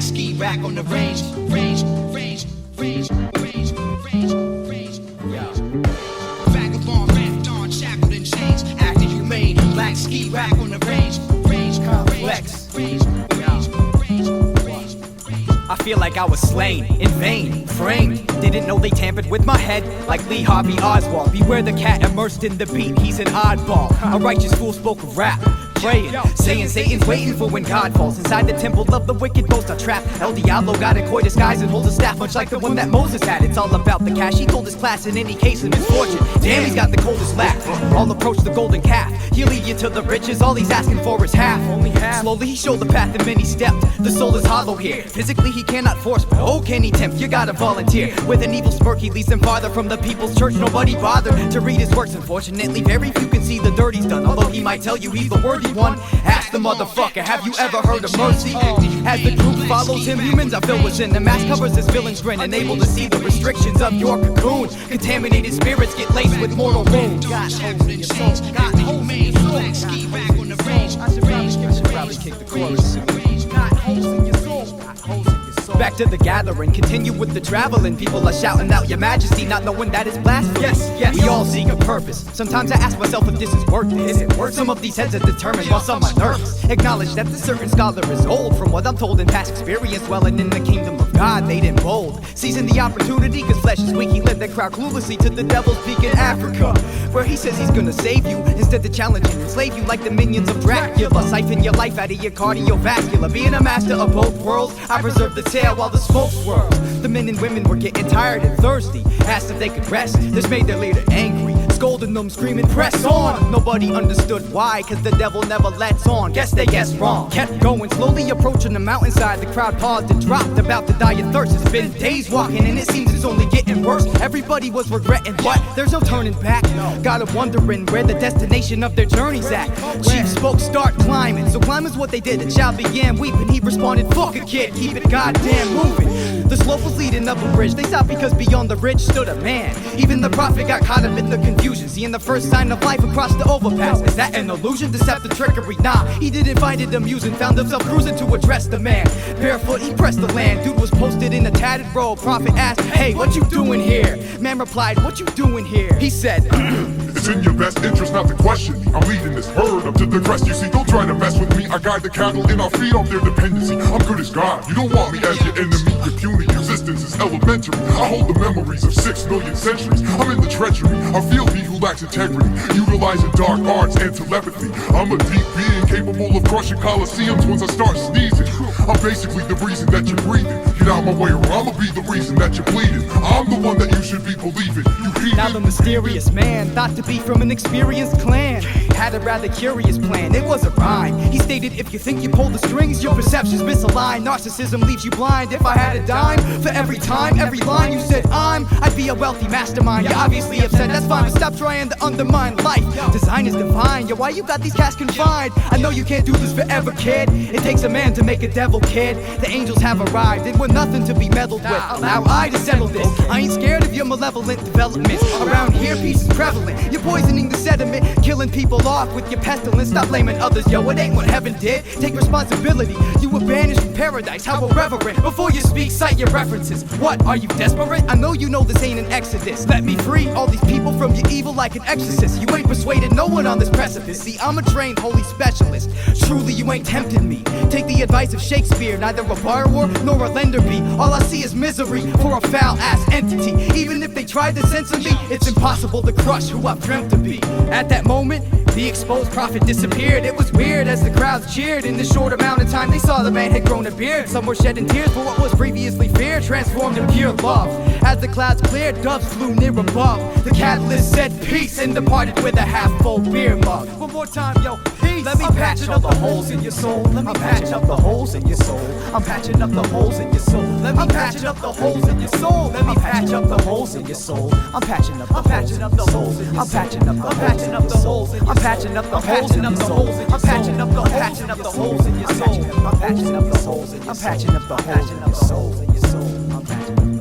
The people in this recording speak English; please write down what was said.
black ski rack on the range. Vagabond, ramped on, shackled in chains, acting humane. Black ski rack on the range. Complex. I feel like I was slain, in vain, framed. Didn't know they tampered with my head like Lee Harvey Oswald. Beware the cat immersed in the beat, he's an oddball. A righteous fool spoke of rap, praying, saying Satan's waiting for when God falls. Inside the temple of the wicked ghost are trapped. El Diablo got a coy disguise and holds a staff much like the one that Moses had. It's all about the cash, he told his class in any case of misfortune. Damn, he's got the coldest laugh. I'll approach the golden calf. He'll lead you to the riches, all he's asking for is half. Only half. Slowly he showed the path and many stepped. The soul is hollow here. Physically he cannot force, but oh can he tempt? You gotta volunteer. With an evil smirk he leads them farther from the people's church. Nobody bothered to read his works. Unfortunately very few can see the dirt he's done. Although he might tell you he's the worthy one. Ask the motherfucker, have you ever heard of mercy? As the group follows him, humans are filled with sin. The mask covers his villain's grin, unable to see the restrictions of your cocoon. Contaminated spirits get laced with mortal wounds. Got holes in your soul, got holes in your soul. Black ski rack on the range. I should probably kick the chorus soon. Got holes in your soul, got holes in your soul. Back to the gathering, continue with the traveling. People are shouting out your majesty, not knowing that is blasphemy. Yes, we all seek a purpose. Sometimes I ask myself if this is worth it. Is it worth? Some of these heads are determined while some are nervous. Acknowledge that the certain scholar is old. From what I'm told in past experience, dwelling in the kingdom of God, made him bold. Seizing the opportunity, cause flesh is weak. He led the crowd cluelessly to the devil's peak in Africa, where he says he's gonna save you, instead of challenging and enslave you like the minions of Dracula. Siphon your life out of your cardiovascular. Being a master of both worlds, I preserve the tail while the smoke swirls. The men and women were getting tired and thirsty, asked if they could rest. This made their leader angry, scolding them, screaming, press on. Nobody understood why, cause the devil never lets on. Guess they guessed wrong. Kept going, slowly approaching the mountainside. The crowd paused and dropped, about to die of thirst. It's been days walking and it seems it's only getting worse. Everybody was regretting, but there's no turning back. Got 'em wondering where the destination of their journey's at. Chief spoke, start climbing. So climbing's what they did. The child began weeping. He responded, fuck a kid, keep it goddamn moving. The slope was leading up a bridge. They stopped because beyond the ridge stood a man. Even the prophet got caught up in the confusion, seeing the first sign of life across the overpass. Is that an illusion? Deceptive trickery? Nah, he didn't find it amusing. Found himself cruising to address the man. Barefoot, he pressed the land. Dude was posted in a tattered robe. Prophet asked, hey, what you doing here? Man replied, what you doing here? He said, it's in your best interest not to question me. I'm leading this herd up to the crest. You see, don't try to mess with me. I guide the cattle and I'll feed off their dependency. I'm good as God. You don't want me as your enemy. Your puny existence is elementary. I hold the memories of 6 million centuries. I'm in the treachery. I feel he who lacks integrity, utilizing dark arts and telepathy. I'm a deep being capable of crushing coliseums once I start sneezing. I'm basically the reason that you're breathing. Get out my way or I'ma be the reason that you're bleeding. I'm the one that you should be believing. You heathen. Now the mysterious man, thought to be from an experienced clan, had a rather curious plan. It was a rhyme. He stated, if you think you pull the strings, your perception's misaligned. Narcissism leaves you blind. If I had a dime for every time, every line you said I'd be a wealthy mastermind. You're obviously upset, that's fine, but stop trying to undermine life. Design is divine. Yo, why you got these cats confined? I know you can't do this forever, kid. It takes a man to make a devil, kid. The angels have arrived, and we're nothing to be meddled with. Allow I to settle this. I ain't scared of your malevolent developments. Around here, peace is prevalent. You're poisoning the sediment, killing people off with your pestilence. Stop blaming others, yo, it ain't what heaven did. Take responsibility. You were banished from paradise, how irreverent. Before you speak, cite your references. What, are you desperate? I know you know this ain't an exodus. Let me free all these people from your evil like an exorcist. You ain't persuaded no one on this precipice. See, I'm a trained holy specialist. Truly, you ain't tempted me. Take the advice of Shakespeare. Neither a borrower nor a lender be. All I see is misery for a foul-ass entity. Even if they tried to censor me, it's impossible to crush who I've dreamt to be. At that moment, the exposed prophet disappeared. It was weird as the crowds cheered. In this short amount of time, they saw the man had grown a beard. Some were shedding tears for what was previously fear, transformed in pure love. As the clouds cleared, doves flew near above. The catalyst said peace and departed with a half-full beer mug. One more time, yo, peace. Let me patch up the holes in your soul. Let me patch up the holes in your soul. I'm patching up the holes in your soul. Let me patch up the holes in your soul. Let me patch up the holes in your soul. I'm patching up the holes in your soul. I'm patching up the holes in your soul. I'm patching up the holes in your soul. I'm patching up the holes in your soul. I'm patching up the holes in your soul. I'm patching up the holes in your soul. I'm patching up the holes in your soul. I'm patching up.